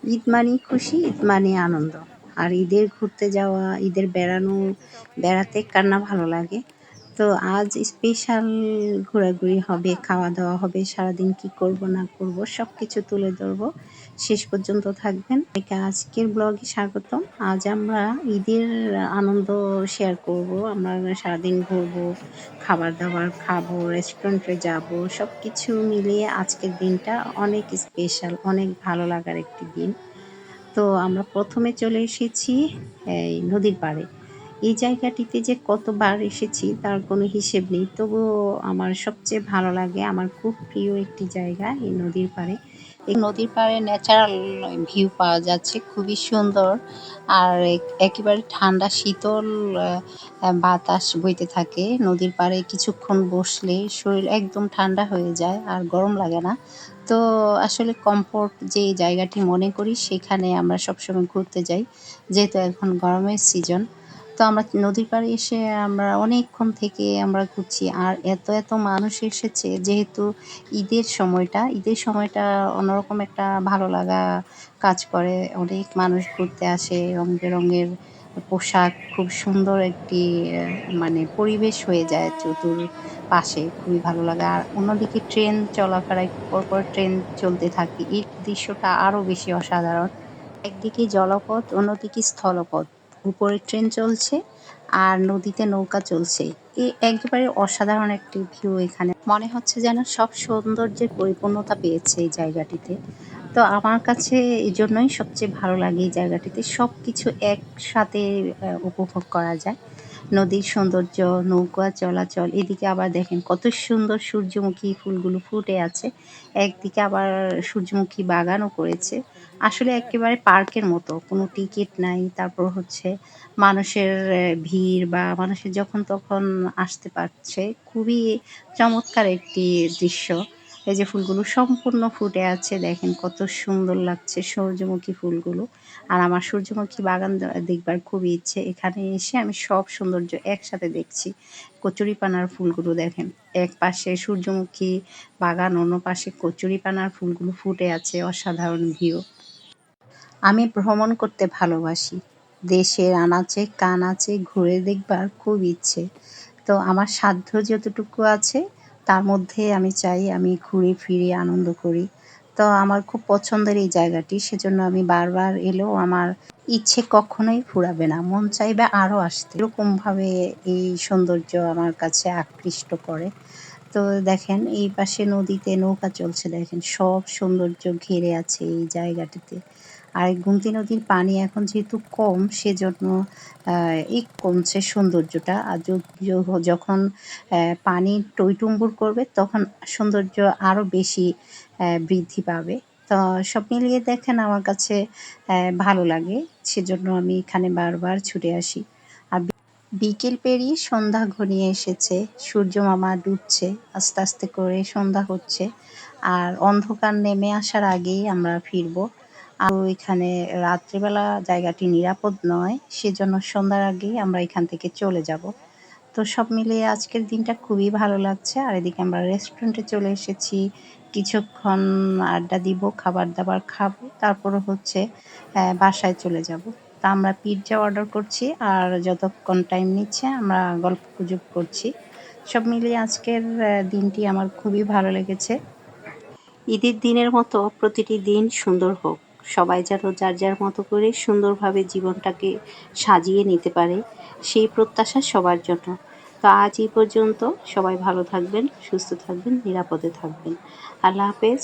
ঈদ মানেই খুশি, ঈদ মানে আনন্দ। আর ঈদের ঘুরতে যাওয়া, ঈদের বেড়াতে কার না ভালো লাগে। তো আজ স্পেশাল ঘোরাঘুরি হবে, খাওয়া-দাওয়া হবে। সারাদিন কি করব না করব সবকিছু তুলে ধরবো। শেষ পর্যন্ত থাকবেন। আজকের ব্লগে স্বাগতম। আজ আমরা ঈদের আনন্দ শেয়ার করব। আমরা সারাদিন ঘুরবো, খাবার-দাবার খাবো, রেস্টুরেন্টে যাবো। সবকিছু মিলিয়ে আজকের দিনটা অনেক স্পেশাল, অনেক ভালো লাগার একটি দিন। তো আমরা প্রথমে চলে এসেছি এই নদীর পাড়ে। এই জায়গাটিতে যে কতবার এসেছি তার কোনো হিসেব নেই। তবুও আমার সবচেয়ে ভালো লাগে, আমার খুব প্রিয় একটি জায়গা এই নদীর পাড়ে। এই নদীর পাড়ে ন্যাচারাল ভিউ পাওয়া যাচ্ছে, খুবই সুন্দর। আর একেবারে ঠান্ডা শীতল বাতাস বইতে থাকে। নদীর পাড়ে কিছুক্ষণ বসলে শরীর একদম ঠান্ডা হয়ে যায় আর গরম লাগে না। তো আসলে কমফোর্ট যে জায়গাটি মনে করি সেখানে আমরা সবসময় ঘুরতে যাই, যেহেতু এখন গরমের সিজন। তো আমরা নদীর পাড়ে এসে আমরা অনেকক্ষণ থেকে আমরা ঘুরছি। আর এত এত মানুষ এসেছে, যেহেতু ঈদের সময়টা অন্যরকম একটা ভালো লাগা কাজ করে। অনেক মানুষ ঘুরতে আসে, রং বেরঙের পোশাক, খুব সুন্দর একটি মানে পরিবেশ হয়ে যায় চতুর্পাশে, খুবই ভালো লাগে। আর অন্যদিকে ট্রেন চলাফেরা, একটু পর পর ট্রেন চলতে থাকে, এই দৃশ্যটা আরো বেশি অসাধারণ। একদিকে জলপথ, অন্যদিকে স্থলপথ। উপরে ট্রেন চলছে আর নদীতে নৌকা চলছে। একেবারে অসাধারণ একটি ভিউ এখানে। মনে হচ্ছে যেন সব সৌন্দর্যের পরিপূর্ণতা পেয়েছে এই জায়গাটিতে। তো আমার কাছে এজন্যই সবচেয়ে ভালো লাগে এই জায়গাটিতে। সবকিছু একসাথে উপভোগ করা যায়। নদীর সৌন্দর্য, নৌকা চলাচল, এদিকে আবার দেখেন কত সুন্দর সূর্যমুখী ফুলগুলো ফুটে আছে। একদিকে আবার সূর্যমুখী বাগানও করেছে। আসলে একেবারে পার্কের মতো, কোনো টিকিট নাই। তারপর হচ্ছে মানুষের ভিড় বা মানুষের যখন তখন আসতে পারছে। খুবই চমৎকার একটি দৃশ্য। এই যে ফুলগুলো সম্পূর্ণ ফুটে আছে, দেখেন কত সুন্দর লাগছে সূর্যমুখী ফুলগুলো। আর আমার সূর্যমুখী বাগান দেখবার খুবই ইচ্ছে। এখানে এসে আমি সব সৌন্দর্য একসাথে দেখছি। কচুরিপানার ফুলগুলো দেখেন, এক পাশে সূর্যমুখী বাগান, অন্য পাশে কচুরিপানার ফুলগুলো ফুটে আছে, অসাধারণ ভিউ। আমি ভ্রমণ করতে ভালোবাসি। দেশের আনাচে কানাচে ঘুরে দেখবার খুব ইচ্ছে। তো আমার সাধ্য যতটুকু আছে তার মধ্যে আমি চাই আমি ঘুরে ফিরে আনন্দ করি। তো আমার খুব পছন্দের এই জায়গাটি, সেজন্য আমি বারবার এলেও আমার ইচ্ছে কখনোই ফুরাবে না, মন চাইবে আরও আসতে। এরকমভাবে এই সৌন্দর্য আমার কাছে আকৃষ্ট করে। তো দেখেন এই পাশে নদীতে নৌকা চলছে, দেখেন সব সৌন্দর্য ঘিরে আছে এই জায়গাটিতে। আর গুমতি নদীর পানি এখন যেহেতু কম, সেজন্য কমছে সৌন্দর্যটা। আর যখন পানি টইটুম্বুর করবে তখন সৌন্দর্য আরও বেশি বৃদ্ধি পাবে। তো সব মিলিয়ে দেখেন আমার কাছে ভালো লাগে, সেজন্য আমি এখানে বারবার ছুটে আসি। আর বিকেল পেরিয়ে সন্ধ্যা ঘনিয়ে এসেছে, সূর্য মামা ডুবছে, আস্তে আস্তে করে সন্ধ্যা হচ্ছে। আর অন্ধকার নেমে আসার আগেই আমরা ফিরবো। আর এখানে রাত্রিবেলা জায়গাটি নিরাপদ নয়, সেজন্য সন্ধ্যার আগেই আমরা এখান থেকে চলে যাব। তো সব মিলিয়ে আজকের দিনটা খুবই ভালো লাগছে। আর এদিকে আমরা রেস্টুরেন্টে চলে এসেছি, কিছুক্ষণ আড্ডা দিব, খাবার দাবার খাবো, তারপরে হচ্ছে বাসায় চলে যাব। তা আমরা পিৎজা অর্ডার করছি আর যতক্ষণ টাইম নিচ্ছে আমরা গল্পগুজব করছি। সব মিলিয়ে আজকের দিনটি আমার খুবই ভালো লেগেছে। ঈদের দিনের মতো প্রতিটি দিন সুন্দর হোক, সবাই যেন যার যার মতো করে সুন্দরভাবে জীবনটাকে সাজিয়ে নিতে পারে, সেই প্রত্যাশা সবার জন্য। তো আজ এই পর্যন্ত। সবাই ভালো থাকবেন, সুস্থ থাকবেন, নিরাপদে থাকবেন। আল্লাহ হাফেজ।